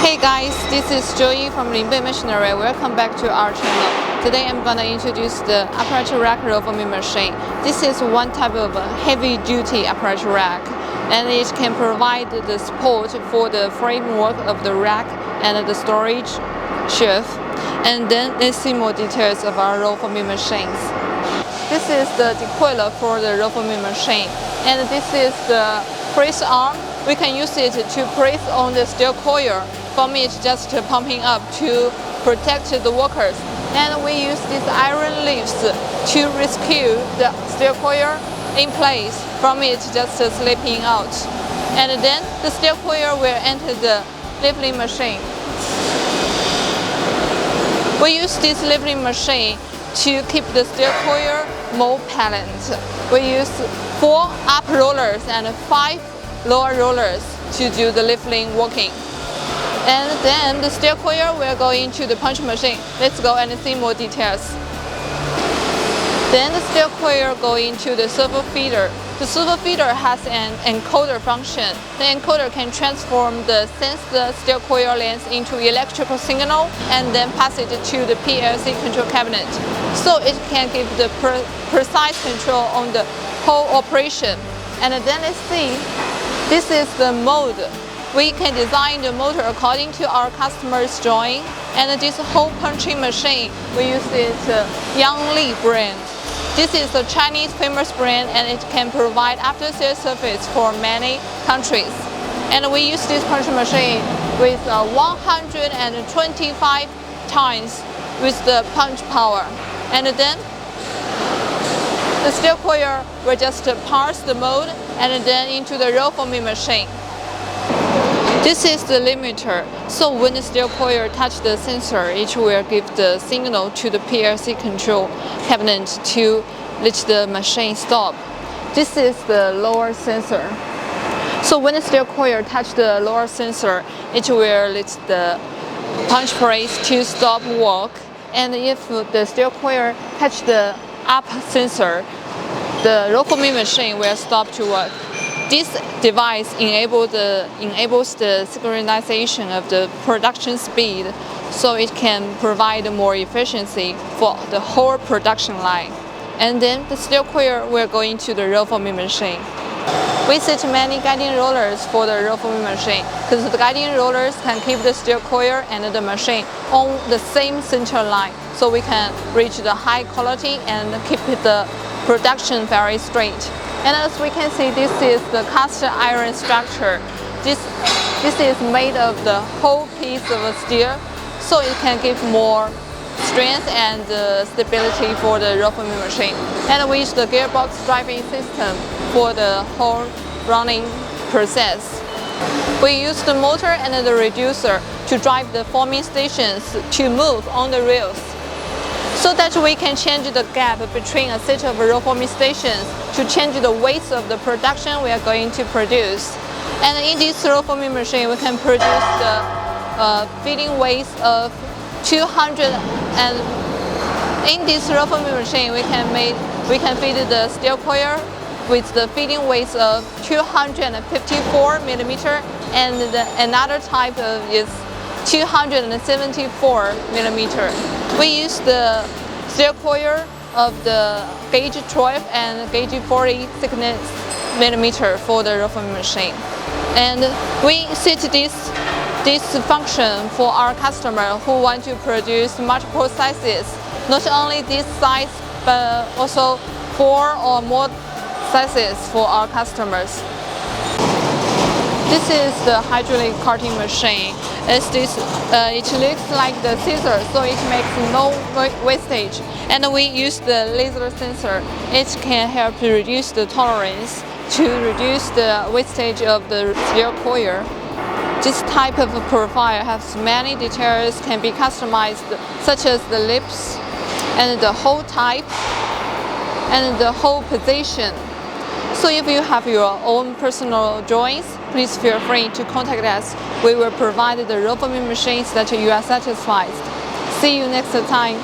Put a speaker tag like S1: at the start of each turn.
S1: Hey guys, this is Joey from Linbay Machinery. Welcome back to our channel. Today I'm gonna introduce the upright rack roll forming machine. This is one type of heavy-duty upright rack, and it can provide the support for the framework of the rack and the storage shelf. And then let's see more details of our roll forming machines. This is the coil for the roll forming machine, and this is the press arm. We can use it to press on the steel coil. From it just pumping up to protect the workers. And we use these iron lifts to rescue the steel coil in place from it just slipping out. And then the steel coil will enter the leveling machine. We use this leveling machine to keep the steel coil more patent. We use 4 up rollers and 5 lower rollers to do the leveling working. And then the steel coil will go into the punch machine. Let's go and see more details. Then the steel coil go into the servo feeder. The servo feeder has an encoder function. The encoder can transform the sensed steel coil length into electrical signal and then pass it to the PLC control cabinet. So it can give the precise control on the whole operation. And then let's see, this is the mode. We can design the motor according to our customer's drawing, and this hole punching machine, we use it Yangli brand. This is a Chinese famous brand, and it can provide after-sales service for many countries. And we use this punching machine with 125 times with the punch power. And then the steel coil will just pass the mold and then into the roll forming machine. This is the limiter, so when the steel coil touches the sensor, it will give the signal to the PLC control cabinet to let the machine stop. This is the lower sensor. So when the steel coil touches the lower sensor, it will let the punch press to stop work. And if the steel coil touches the up sensor, the roll forming machine will stop to work. This device enables the synchronization of the production speed, so it can provide more efficiency for the whole production line. And then the steel coil will go into the roll forming machine. We set many guiding rollers for the roll forming machine, because the guiding rollers can keep the steel coil and the machine on the same center line, so we can reach the high quality and keep the production very straight. And as we can see, this is the cast iron structure. This is made of the whole piece of steel, so it can give more strength and stability for the roll forming machine. And we use the gearbox driving system for the whole running process. We use the motor and the reducer to drive the forming stations to move on the rails, so that we can change the gap between a set of roll forming stations to change the weight of the production we are going to produce. And in this roll forming machine, we can produce the feeding weight of 200. And in this roll forming machine, we can feed the steel coil with the feeding weight of 254 millimeter, and another type is 274 millimeter. We use the steel coil of the gauge 12 and gauge 40 thickness millimeter for the roll forming machine. And we set this function for our customer who want to produce multiple sizes, not only this size, but also 4 or more sizes for our customers. This is the hydraulic cutting machine. It looks like the scissors, so it makes no wastage. And we use the laser sensor. It can help to reduce the tolerance to reduce the wastage of the steel coil. This type of profile has many details, can be customized, such as the lips and the hole type and the hole position. So if you have your own personal drawings, please feel free to contact us. We will provide the roll forming machines that you are satisfied. See you next time.